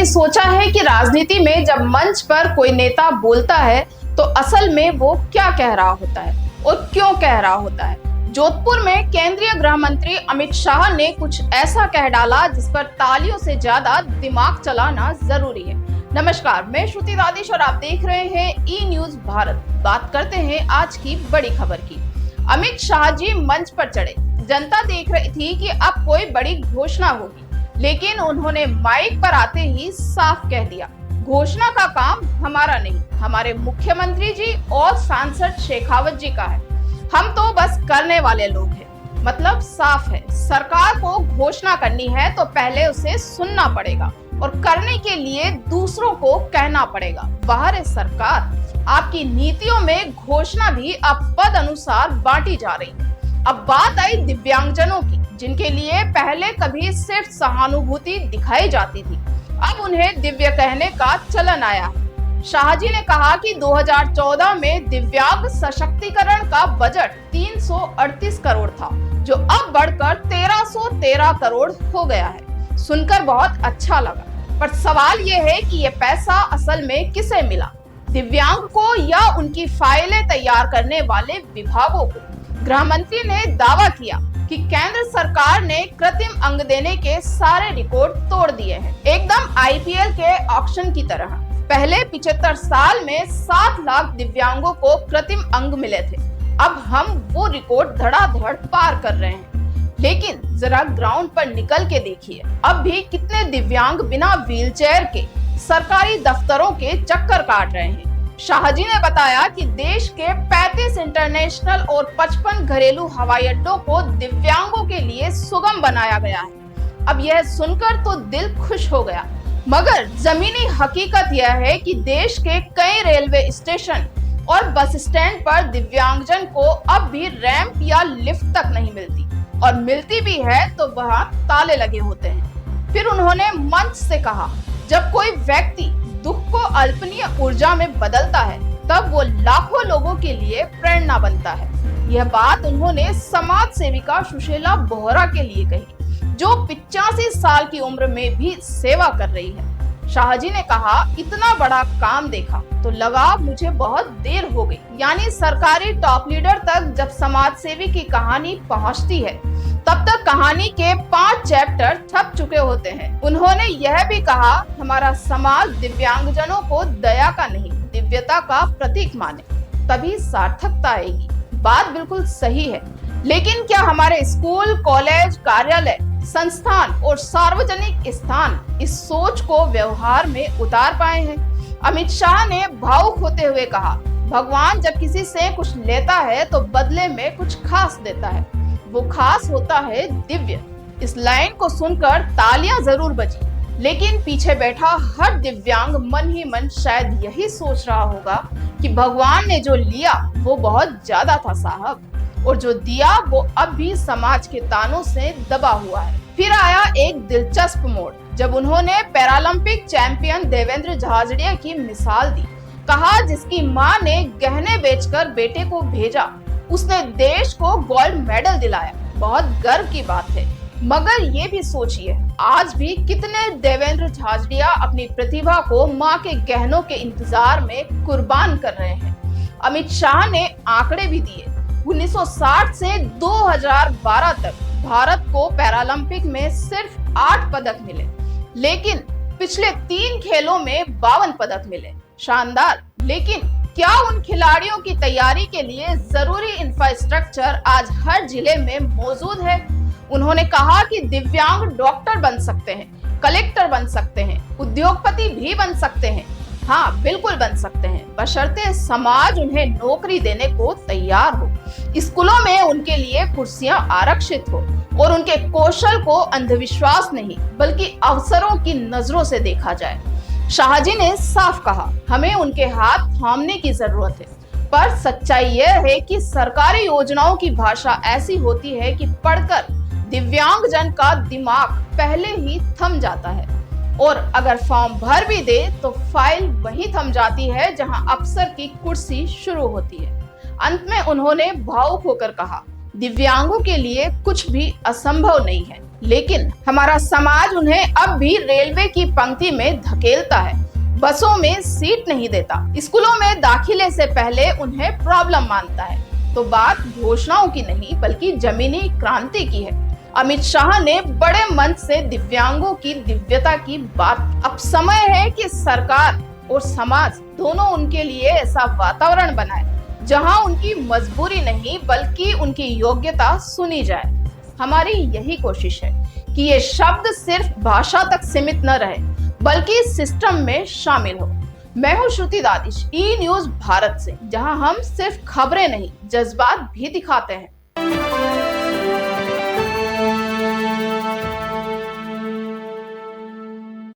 कभी सोचा है कि राजनीति में जब मंच पर कोई नेता बोलता है तो असल में वो क्या कह रहा होता है और क्यों कह रहा होता है? जोधपुर में केंद्रीय गृह मंत्री अमित शाह ने कुछ ऐसा कह डाला जिस पर तालियों से ज्यादा दिमाग चलाना जरूरी है। नमस्कार, मैं श्रुति दादिश और आप देख रहे हैं ई न्यूज भारत। बात करते हैं आज की बड़ी खबर की। अमित शाह जी मंच पर चढ़े, जनता देख रही थी कि अब कोई बड़ी घोषणा होगी, लेकिन उन्होंने माइक पर आते ही साफ कह दिया, घोषणा का काम हमारा नहीं, हमारे मुख्यमंत्री जी और सांसद शेखावत जी का है। हम तो बस करने वाले लोग हैं। मतलब साफ है, सरकार को घोषणा करनी है तो पहले उसे सुनना पड़ेगा और करने के लिए दूसरों को कहना पड़ेगा। बाहर है सरकार, आपकी नीतियों में घोषणा भी अब पद अनुसार बांटी जा रही है। अब बात आई दिव्यांगजनों की, जिनके लिए पहले कभी सिर्फ सहानुभूति दिखाई जाती थी, अब उन्हें दिव्य कहने का चलन आया है। शाहजी ने कहा कि 2014 में दिव्यांग सशक्तिकरण का बजट 338 करोड़ था, जो अब बढ़कर 1313 करोड़ हो गया है। सुनकर बहुत अच्छा लगा, पर सवाल ये है कि ये पैसा असल में किसे मिला, दिव्यांग को या उनकी फाइलें तैयार करने वाले विभागों को? गृह मंत्री ने दावा किया कि केंद्र सरकार ने कृत्रिम अंग देने के सारे रिकॉर्ड तोड़ दिए हैं, एकदम आईपीएल के ऑक्शन की तरह। पहले 75 साल में 7 लाख दिव्यांगों को कृत्रिम अंग मिले थे, अब हम वो रिकॉर्ड धड़ाधड़ पार कर रहे हैं। लेकिन जरा ग्राउंड पर निकल के देखिए, अब भी कितने दिव्यांग बिना व्हीलचेयर के सरकारी दफ्तरों के चक्कर काट रहे हैं। शाहजी ने बताया कि देश के 35 इंटरनेशनल और 55 घरेलू हवाई अड्डों को दिव्यांगों के लिए सुगम बनाया गया है। अब यह सुनकर तो दिल खुश हो गया, मगर जमीनी हकीकत यह है कि देश के कई रेलवे स्टेशन और बस स्टैंड पर दिव्यांगजन को अब भी रैंप या लिफ्ट तक नहीं मिलती, और मिलती भी है तो वहां ताले लगे होते हैं। फिर उन्होंने मंच से कहा, जब कोई व्यक्ति दुख को अल्पनीय ऊर्जा में बदलता है तब वो लाखों लोगों के लिए प्रेरणा बनता है। यह बात उन्होंने समाज सेविका सुशीला बोहरा के लिए कही, जो 85 साल की उम्र में भी सेवा कर रही है। शाहजी ने कहा, इतना बड़ा काम देखा तो लगा मुझे बहुत देर हो गई। यानी सरकारी टॉप लीडर तक जब समाज सेवी की कहानी पहुंचती है, तब तक कहानी के 5 चैप्टर छप चुके होते हैं। उन्होंने यह भी कहा, हमारा समाज दिव्यांगजनों को दया का नहीं, दिव्यता का प्रतीक माने, तभी सार्थकता आएगी। बात बिल्कुल सही है, लेकिन क्या हमारे स्कूल, कॉलेज, कार्यालय, संस्थान और सार्वजनिक स्थान इस सोच को व्यवहार में उतार पाए हैं? अमित शाह ने भावुक होते हुए कहा, भगवान जब किसी से कुछ लेता है तो बदले में कुछ खास देता है, वो खास होता है दिव्य। इस लाइन को सुनकर तालियां जरूर बजी, लेकिन पीछे बैठा हर दिव्यांग मन ही मन शायद यही सोच रहा होगा कि भगवान ने जो लिया वो बहुत ज्यादा था साहब, और जो दिया वो अब भी समाज के तानों से दबा हुआ है। फिर आया एक दिलचस्प मोड़, जब उन्होंने पैरालंपिक चैंपियन देवेंद्र झाझड़िया की मिसाल दी। कहा, जिसकी मां ने गहने बेचकर बेटे को भेजा, उसने देश को गोल्ड मेडल दिलाया। बहुत गर्व की बात है, मगर ये भी सोचिए, आज भी कितने देवेंद्र झाझड़िया अपनी प्रतिभा को मां के गहनों के इंतजार में कुर्बान कर रहे हैं। अमित शाह ने आंकड़े भी दिए, 1960 से 2012 तक भारत को पैरालंपिक में सिर्फ 8 पदक मिले, लेकिन पिछले 3 खेलों में 52 पदक मिले। शानदार, लेकिन क्या उन खिलाड़ियों की तैयारी के लिए जरूरी इंफ्रास्ट्रक्चर आज हर जिले में मौजूद है? उन्होंने कहा कि दिव्यांग डॉक्टर बन सकते हैं, कलेक्टर बन सकते हैं, उद्योगपति भी बन सकते हैं। हाँ, बिल्कुल बन सकते हैं, बशर्ते समाज उन्हें नौकरी देने को तैयार हो, स्कूलों में उनके लिए कुर्सियां आरक्षित हो और उनके कौशल को अंधविश्वास नहीं बल्कि अवसरों की नजरों से देखा जाए। शाहजी ने साफ कहा, हमें उनके हाथ थामने की जरूरत है, पर सच्चाई यह है कि सरकारी योजनाओं की भाषा ऐसी होती है कि पढ़कर दिव्यांगजन का दिमाग पहले ही थम जाता है, और अगर फॉर्म भर भी दे तो फाइल वहीं थम जाती है जहां अफसर की कुर्सी शुरू होती है। अंत में उन्होंने भावुक होकर कहा, दिव्यांगों के लिए कुछ भी असंभव नहीं है, लेकिन हमारा समाज उन्हें अब भी रेलवे की पंक्ति में धकेलता है, बसों में सीट नहीं देता, स्कूलों में दाखिले से पहले उन्हें प्रॉब्लम मानता है। तो बात घोषणाओं की नहीं बल्कि जमीनी क्रांति की है। अमित शाह ने बड़े मंच से दिव्यांगों की दिव्यता की बात। अब समय है कि सरकार और समाज दोनों उनके लिए ऐसा वातावरण बनाए जहां उनकी मजबूरी नहीं बल्कि उनकी योग्यता सुनी जाए। हमारी यही कोशिश है कि ये शब्द सिर्फ भाषा तक सीमित न रहे बल्कि सिस्टम में शामिल हो। मैं हूं श्रुति दादिश, ई न्यूज़ भारत से, जहां हम सिर्फ खबरें नहीं जज्बात भी दिखाते हैं।